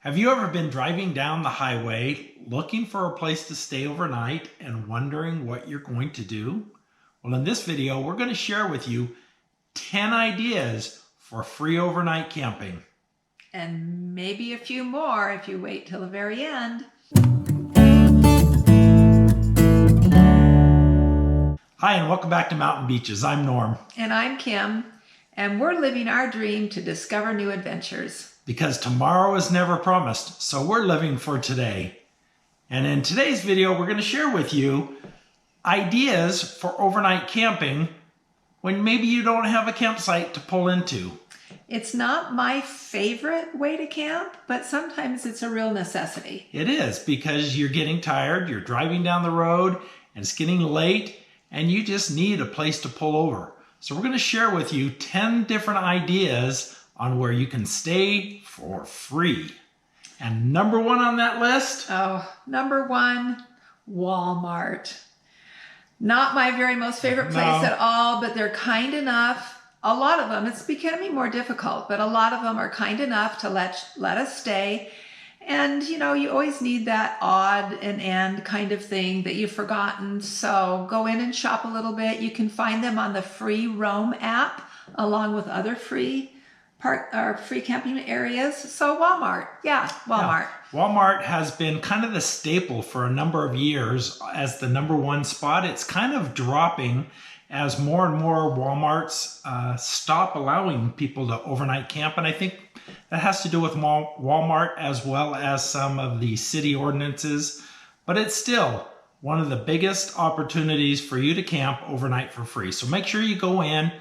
Have you ever been driving down the highway looking for a place to stay overnight and wondering what you're going to do? Well, in this video, we're going to share with you 10 ideas for free overnight camping. And maybe a few more if you wait till the very end. Hi, and welcome back to Mountain Beaches. I'm Norm. And I'm Kim, and we're living our dream to discover new adventures. Because tomorrow is never promised, so we're living for today. And in today's video, we're going to share with you ideas for overnight camping when maybe you don't have a campsite to pull into. It's not my favorite way to camp, but sometimes it's a real necessity. It is, because you're getting tired, you're driving down the road, and it's getting late, and you just need a place to pull over. So we're going to share with you 10 different ideas on where you can stay for free. And number one on that list? Oh, number one, Walmart. Not my very most favorite place at all, but they're kind enough. A lot of them, it's becoming more difficult, but a lot of them are kind enough to let us stay. And you know, you always need that odd and end kind of thing that you've forgotten. So go in and shop a little bit. You can find them on the free Roam app, along with other free camping areas. So Walmart, Walmart. Yeah. Walmart has been kind of the staple for a number of years as the number one spot. It's kind of dropping as more and more Walmarts stop allowing people to overnight camp. And I think that has to do with Walmart as well as some of the city ordinances. But it's still one of the biggest opportunities for you to camp overnight for free. So make sure you go in,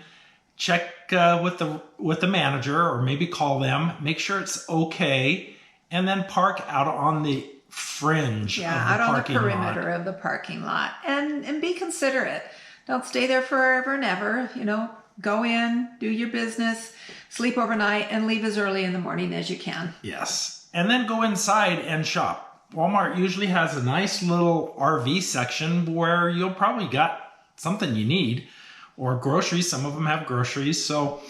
check with the manager, or maybe call them, make sure it's okay, and then park out on the fringe of the out on the perimeter lot. of the parking lot. And be considerate. Don't stay there forever and ever. You know, go in, do your business, sleep overnight, and leave as early in the morning as you can. Yes. And then go inside and shop. Walmart usually has a nice little RV section where you'll probably got something you need, or groceries. Some of them have groceries. So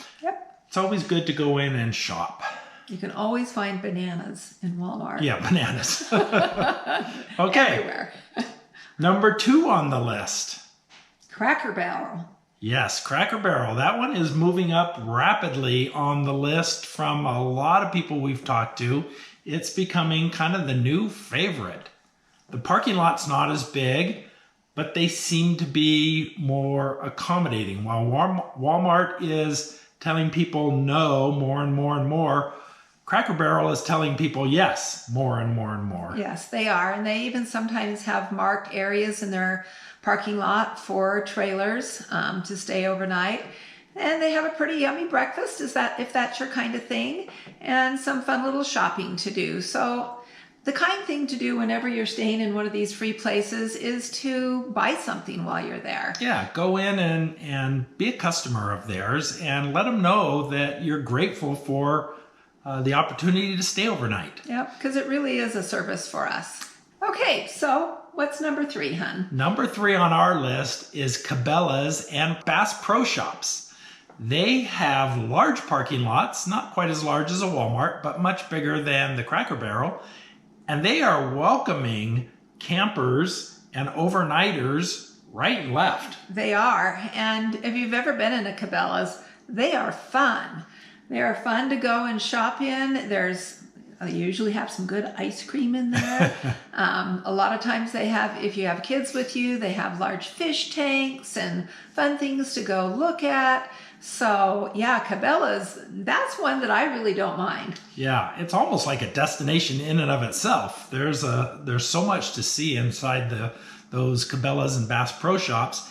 It's always good to go in and shop. You can always find bananas in Walmart. Yeah, bananas. Okay. Everywhere. Number 2 on the list. Cracker Barrel. Yes, Cracker Barrel. That one is moving up rapidly on the list from a lot of people we've talked to. It's becoming kind of the new favorite. The parking lot's not as big, but they seem to be more accommodating. While Walmart is telling people no more and more and more, Cracker Barrel is telling people yes more and more and more. Yes, they are. And they even sometimes have marked areas in their parking lot for trailers to stay overnight. And they have a pretty yummy breakfast, if that's your kind of thing, and some fun little shopping to do. So the kind thing to do whenever you're staying in one of these free places is to buy something while you're there. Yeah, go in and be a customer of theirs and let them know that you're grateful for the opportunity to stay overnight. Yep, because it really is a service for us. Okay, so what's number 3, hun? Number 3 on our list is Cabelas and Bass Pro Shops. They have large parking lots, not quite as large as a Walmart, but much bigger than the Cracker Barrel. And they are welcoming campers and overnighters right and left. They are. And if you've ever been in a Cabelas, they are fun. They are fun to go and shop in. They usually have some good ice cream in there. A lot of times they have, if you have kids with you, they have large fish tanks and fun things to go look at. So yeah, Cabelas, that's one that I really don't mind. Yeah, it's almost like a destination in and of itself. There's so much to see inside those Cabelas and Bass Pro Shops.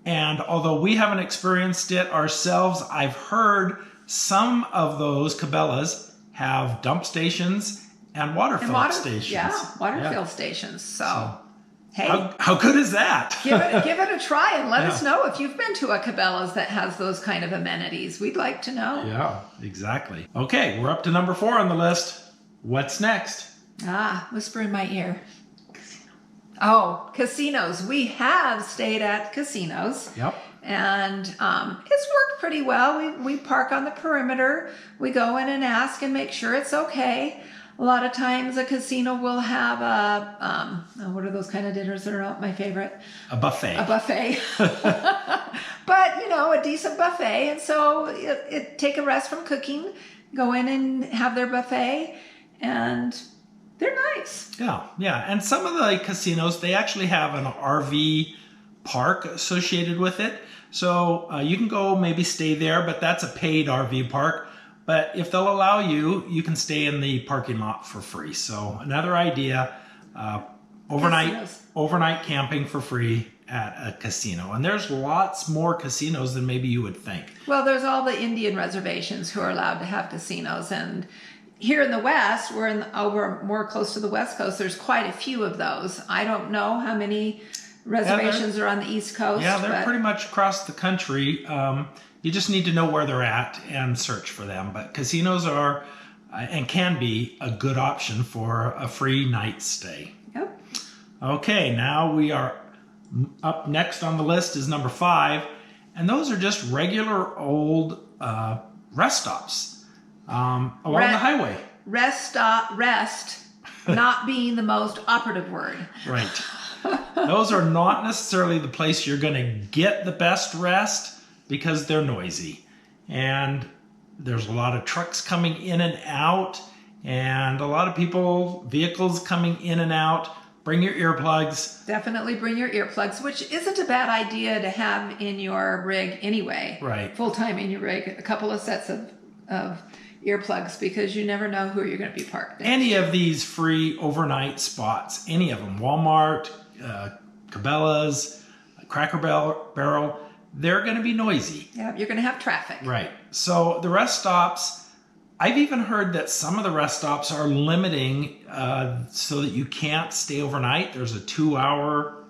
And although we haven't experienced it ourselves, I've heard some of those Cabelas have dump stations and water fill stations. Yeah, water fill stations. So hey, how good is that? give it a try and let us know if you've been to a Cabelas that has those kind of amenities. We'd like to know. Yeah, exactly. Okay, we're up to number 4 on the list. What's next? Whisper in my ear. Oh, casinos. We have stayed at casinos. Yep. And it's worked pretty well. We park on the perimeter. We go in and ask and make sure it's okay. A lot of times a casino will have what are those kind of dinners that are not my favorite? A buffet. A buffet. But, you know, a decent buffet. And so take a rest from cooking, go in and have their buffet, and they're nice. Yeah. And some of the casinos, they actually have an RV park associated with it. So you can go maybe stay there, but that's a paid RV park. But if they'll allow you, you can stay in the parking lot for free. So another idea, overnight camping for free at a casino. And there's lots more casinos than maybe you would think. Well, there's all the Indian reservations who are allowed to have casinos. And here in the West, we're over more close to the West Coast. There's quite a few of those. I don't know how many reservations are on the East Coast. Yeah, they're pretty much across the country. You just need to know where they're at and search for them. But casinos are and can be a good option for a free night stay. Yep. Okay, now we are up next on the list is number 5. And those are just regular old rest stops along the highway. Rest not being the most operative word. Right. Those are not necessarily the place you're going to get the best rest, because they're noisy, and there's a lot of trucks coming in and out, and a lot of vehicles coming in and out. Bring your earplugs. Definitely bring your earplugs, which isn't a bad idea to have in your rig anyway. Right. Full time in your rig, a couple of sets of earplugs, because you never know who you're going to be parked next Any to. of these free overnight spots, any of them, Walmart, Cabelas, Cracker Barrel, they're going to be noisy. Yeah, you're going to have traffic. Right. So the rest stops, I've even heard that some of the rest stops are limiting so that you can't stay overnight. There's a 2-hour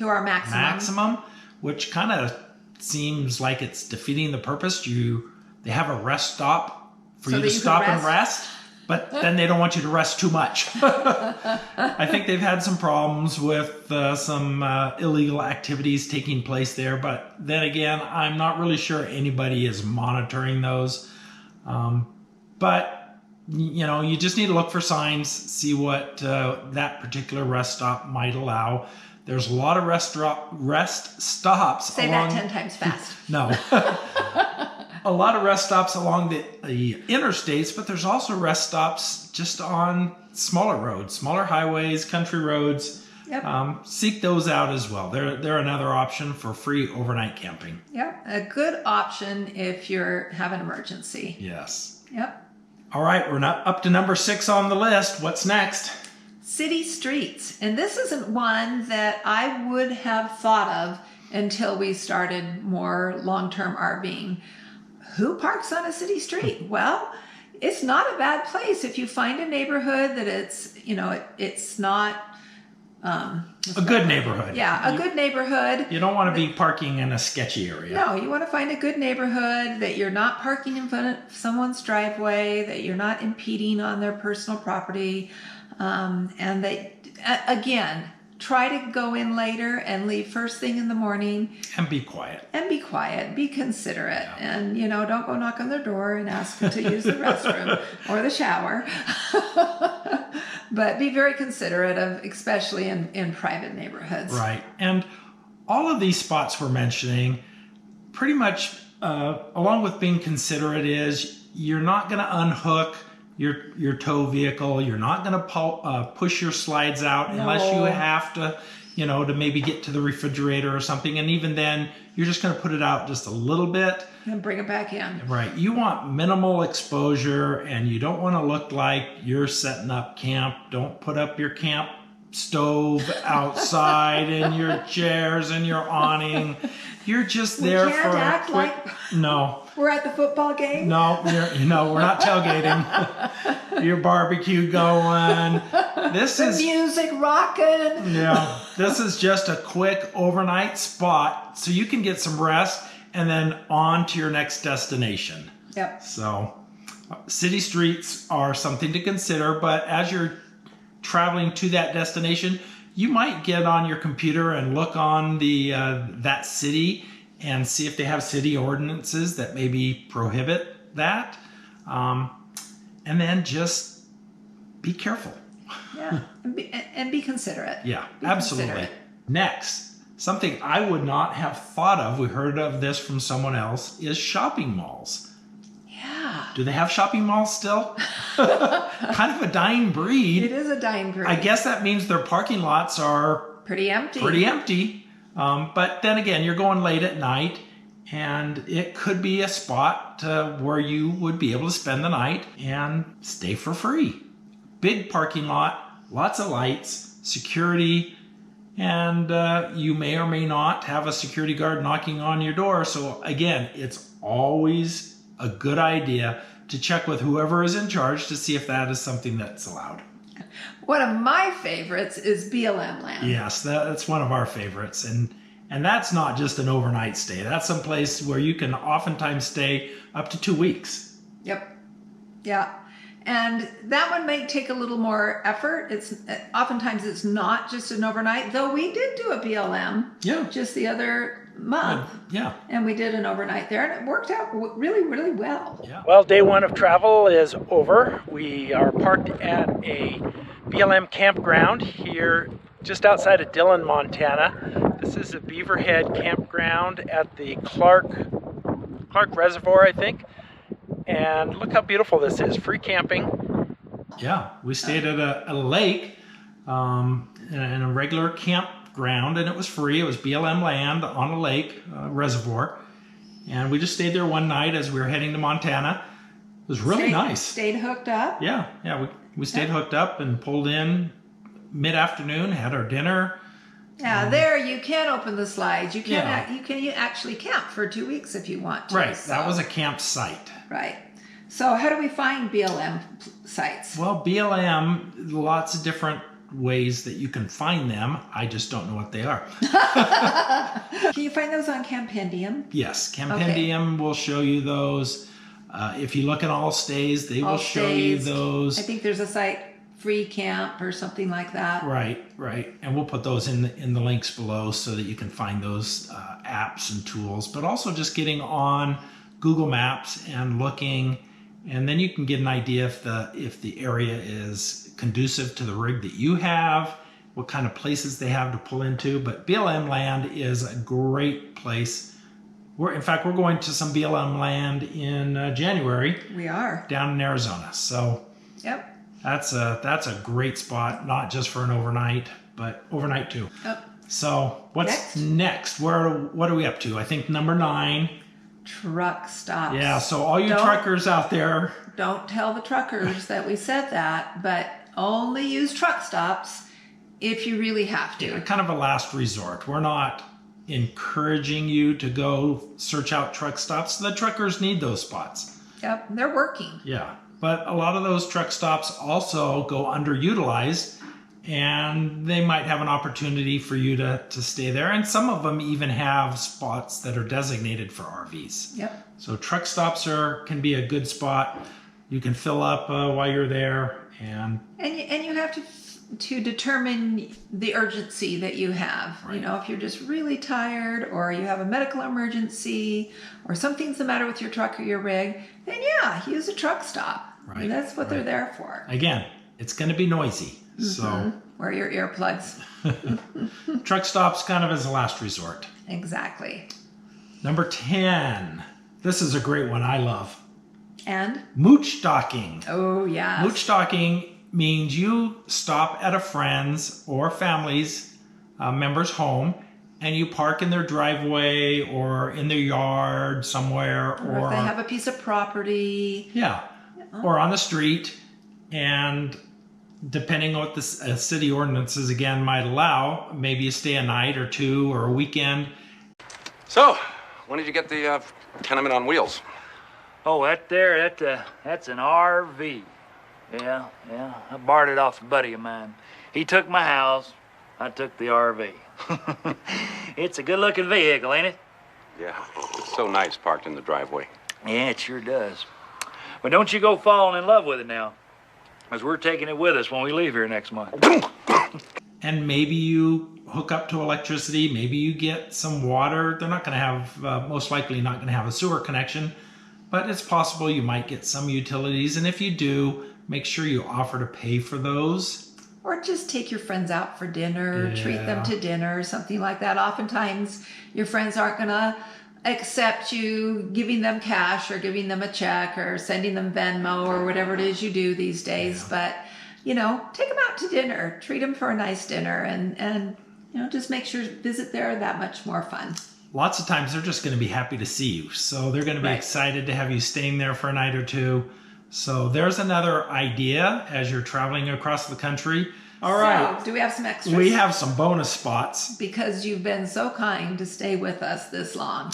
maximum, which kind of seems like it's defeating the purpose. They have a rest stop for you to stop and rest, but then they don't want you to rest too much. I think they've had some problems with some illegal activities taking place there, but then again, I'm not really sure anybody is monitoring those. But, you know, you just need to look for signs, see what that particular rest stop might allow. There's a lot of rest stops. Say that 10 times fast. No. A lot of rest stops along the interstates, but there's also rest stops just on smaller roads, smaller highways, country roads. Yep. Seek those out as well. They're another option for free overnight camping. Yep, a good option if you have an emergency. Yes. Yep. All right, we're not up to number 6 on the list. What's next? City streets. And this isn't one that I would have thought of until we started more long-term RVing. Who parks on a city street? Well, it's not a bad place if you find a neighborhood that it's not a good neighborhood. Yeah, a good neighborhood. You don't want to be parking in a sketchy area. No, you want to find a good neighborhood that you're not parking in front of someone's driveway, that you're not impeding on their personal property, and that, again, try to go in later and leave first thing in the morning. And be quiet. Be considerate. Yeah. And, don't go knock on their door and ask them to use the restroom or the shower. But be very considerate of, especially in private neighborhoods. Right. And all of these spots we're mentioning, pretty much, along with being considerate, is you're not going to unhook your tow vehicle. You're not going to push your slides out unless you have to, to maybe get to the refrigerator or something. And even then, you're just going to put it out just a little bit. And bring it back in. Right. You want minimal exposure, and you don't want to look like you're setting up camp. Don't put up your camp stove outside and your chairs and your awning. You're just there for a quick... No. We're at the football game? No, we're not tailgating. Your barbecue going. The music rocking. Yeah. This is just a quick overnight spot so you can get some rest and then on to your next destination. Yep. So city streets are something to consider, but as you're traveling to that destination, you might get on your computer and look on the that city and see if they have city ordinances that maybe prohibit that. And then just be careful. Yeah, and be considerate. Yeah, Be absolutely. considerate. Next, something I would not have thought of, we heard of this from someone else, is shopping malls. Yeah. Do they have shopping malls still? Kind of a dying breed. It is a dying breed. I guess that means their parking lots are pretty empty. But then again, you're going late at night, and it could be a spot where you would be able to spend the night and stay for free. Big parking lot, lots of lights, security, and you may or may not have a security guard knocking on your door. So again, it's always a good idea to check with whoever is in charge to see if that is something that's allowed. One of my favorites is BLM land. Yes, that's one of our favorites. And that's not just an overnight stay. That's some place where you can oftentimes stay up to 2 weeks. Yep. Yeah. And that one may take a little more effort. Oftentimes it's not just an overnight, though we did do a BLM just the other month. Yeah. And we did an overnight there, and it worked out really, really well. Yeah. Well, day one of travel is over. We are parked at a BLM campground here just outside of Dillon, Montana. This is a Beaverhead campground at the Clark Reservoir, I think. And look how beautiful this is. Free camping. Yeah, we stayed at a lake in a regular campground, and it was free. It was BLM land on a lake, reservoir. And we just stayed there one night as we were heading to Montana. It was really nice. Stayed hooked up. Yeah, we stayed hooked up and pulled in mid-afternoon, had our dinner. Yeah, there you can open the slides. You can actually camp for 2 weeks if you want to. Right, so that was a campsite. Right. So how do we find BLM sites? Well, BLM, lots of different ways that you can find them. I just don't know what they are. Can you find those on Campendium? Yes, Campendium will show you those. If you look at All Stays, they will show you those. I think there's a site, Free Camp or something like that. Right. And we'll put those in the links below so that you can find those apps and tools, but also just getting on Google Maps and looking, and then you can get an idea if the area is conducive to the rig that you have, what kind of places they have to pull into. But BLM land is a great place. In fact, we're going to some BLM land in January. We are. Down in Arizona. So yep. That's a great spot, not just for an overnight, but overnight too. Yep. So what's next? What are we up to? I think number 9. Truck stops. Yeah, so all you truckers out there. Don't tell the truckers that we said that, but only use truck stops if you really have to. Yeah, kind of a last resort. We're not encouraging you to go search out truck stops. The truckers need those spots. Yep, they're working. Yeah, but a lot of those truck stops also go underutilized, and they might have an opportunity for you to stay there. And some of them even have spots that are designated for RVs. Yep. So truck stops can be a good spot. You can fill up while you're there. And you have to determine the urgency that you have. Right. You know, if you're just really tired, or you have a medical emergency, or something's the matter with your truck or your rig, then use a truck stop. Right. And that's what they're there for. Again, it's going to be noisy. Mm-hmm. So wear your earplugs. Truck stops kind of as a last resort. Exactly. Number 10. This is a great one I love. And? Boondocking. Oh, yeah. Boondocking means you stop at a friend's or family's member's home, and you park in their driveway or in their yard somewhere. Or if they have a piece of property. Yeah. Or on the street, and depending on what the city ordinances again might allow, maybe you stay a night or 2 or a weekend. So, when did you get the tenement on wheels? Oh, that's an RV. Yeah, I borrowed it off a buddy of mine. He took my house, I took the RV. It's a good-looking vehicle, ain't it? Yeah, it's so nice parked in the driveway. Yeah, it sure does. But don't you go falling in love with it now, because we're taking it with us when we leave here next month. And maybe you hook up to electricity, maybe you get some water. They're not going to have, most likely not going to have a sewer connection, but it's possible you might get some utilities. And if you do, make sure you offer to pay for those. Or just take your friends out for dinner, treat them to dinner, something like that. Oftentimes, your friends aren't going to accept you giving them cash or giving them a check or sending them Venmo or whatever it is you do these days. But, you know, take them out to dinner, treat them for a nice dinner, and you know, just make sure visit there that much more fun. Lots of times they're just going to be happy to see you. So they're going to be excited to have you staying there for a night or two. So there's another idea as you're traveling across the country. All right. So, do we have some extras? We have some bonus spots. Because you've been so kind to stay with us this long.